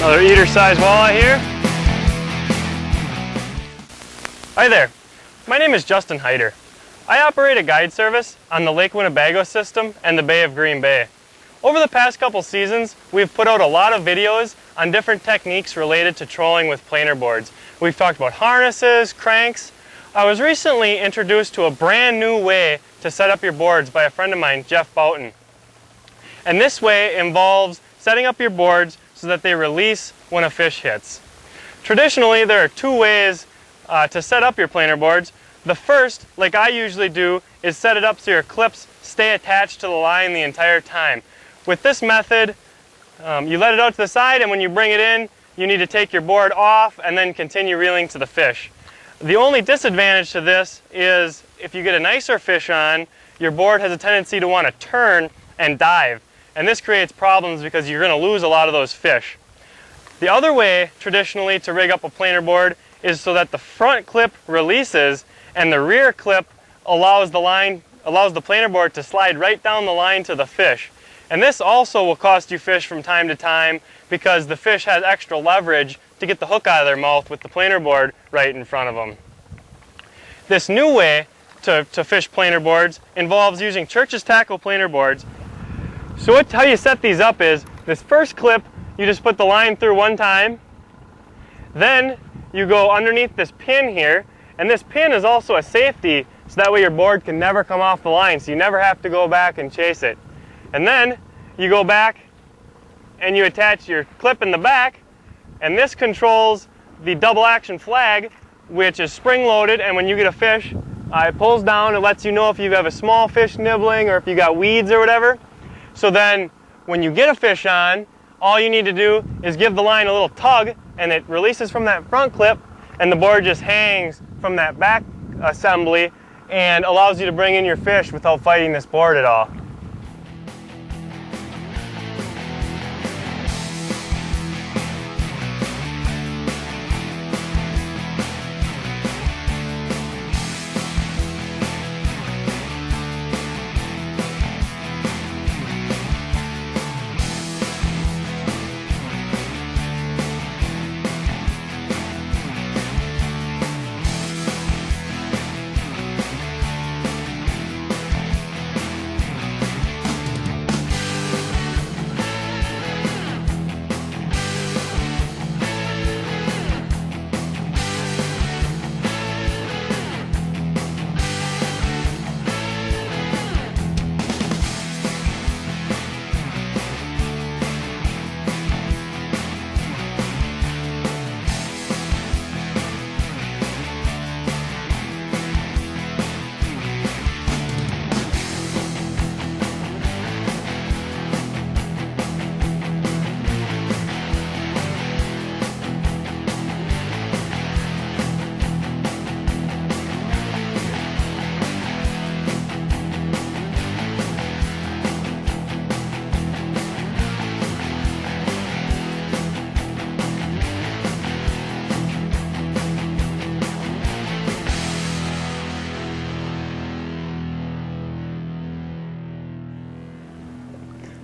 Another eater-sized walleye here. Hi there, my name is Justin Heider. I operate a guide service on the Lake Winnebago system and the Bay of Green Bay. Over the past couple seasons, we've put out a lot of videos on different techniques related to trolling with planer boards. We've talked about harnesses, cranks. I was recently introduced to a brand new way to set up your boards by a friend of mine, Jeff Boughton. And this way involves setting up your boards so that they release when a fish hits. Traditionally, there are two ways to set up your planer boards. The first, like I usually do, is set it up so your clips stay attached to the line the entire time. With this method, you let it out to the side, and when you bring it in, you need to take your board off and then continue reeling to the fish. The only disadvantage to this is if you get a nicer fish on, your board has a tendency to want to turn and dive. And this creates problems because you're going to lose a lot of those fish. The other way, traditionally, to rig up a planer board is so that the front clip releases and the rear clip allows the planer board to slide right down the line to the fish. And this also will cost you fish from time to time because the fish has extra leverage to get the hook out of their mouth with the planer board right in front of them. This new way to fish planer boards involves using Church's tackle planer boards. So how you set these up is, this first clip, you just put the line through one time. Then you go underneath this pin here, and this pin is also a safety, so that way your board can never come off the line, so you never have to go back and chase it. And then you go back and you attach your clip in the back, and this controls the double action flag, which is spring loaded, and when you get a fish, it pulls down. It lets you know if you have a small fish nibbling or if you got weeds or whatever. So then when you get a fish on, all you need to do is give the line a little tug, and it releases from that front clip, and the board just hangs from that back assembly and allows you to bring in your fish without fighting this board at all.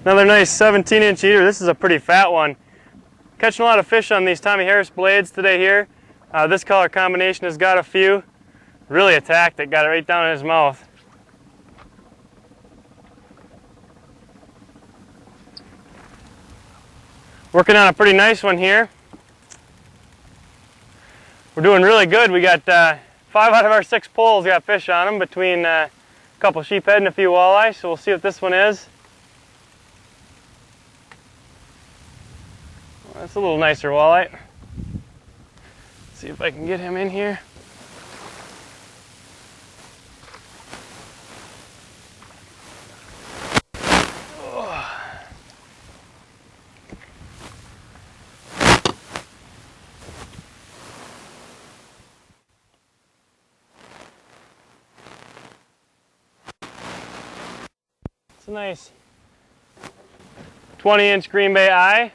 Another nice 17-inch eater. This is a pretty fat one. Catching a lot of fish on these Tommy Harris blades today here. This color combination has got a few. Really attacked it, got it right down in his mouth. Working on a pretty nice one here. We're doing really good. We got 5 out of our 6 poles got fish on them between a couple sheephead and a few walleye, so we'll see what this one is. Well, that's a little nicer walleye. Let's see if I can get him in here. It's a nice 20-inch Green Bay eye.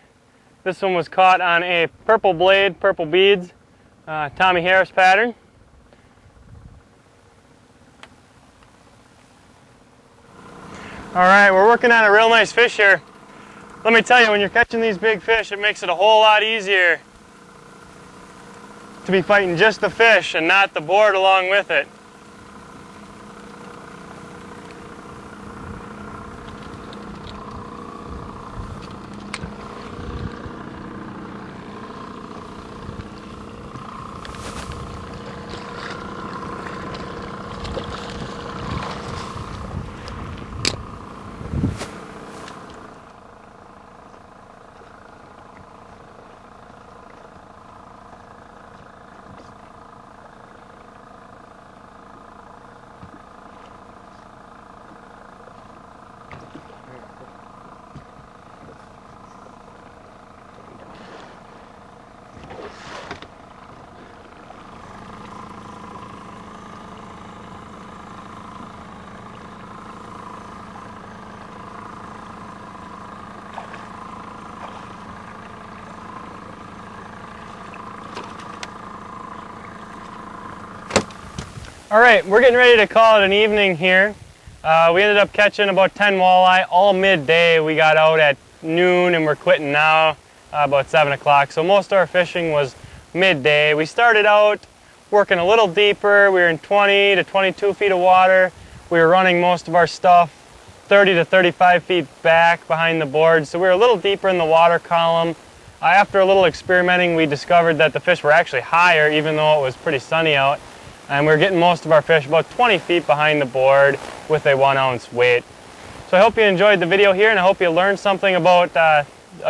This one was caught on a purple blade, purple beads, Tommy Harris pattern. All right, we're working on a real nice fish here. Let me tell you, when you're catching these big fish, it makes it a whole lot easier to be fighting just the fish and not the board along with it. All right, we're getting ready to call it an evening here. We ended up catching about 10 walleye all midday. We got out at noon and we're quitting now about 7 o'clock. So most of our fishing was midday. We started out working a little deeper. We were in 20 to 22 feet of water. We were running most of our stuff 30 to 35 feet back behind the board. So we were a little deeper in the water column. After a little experimenting, we discovered that the fish were actually higher even though it was pretty sunny out. And we're getting most of our fish about 20 feet behind the board with a 1 ounce weight. So I hope you enjoyed the video here, and I hope you learned something about a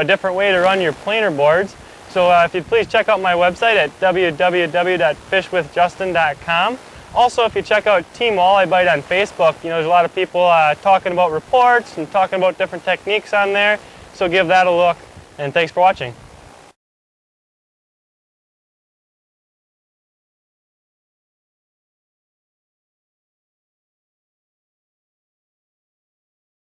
different way to run your planer boards. So if you'd please check out my website at www.fishwithjustin.com. Also, if you check out Team Walleye Bite on Facebook, there's a lot of people talking about reports and talking about different techniques on there. So give that a look, and thanks for watching.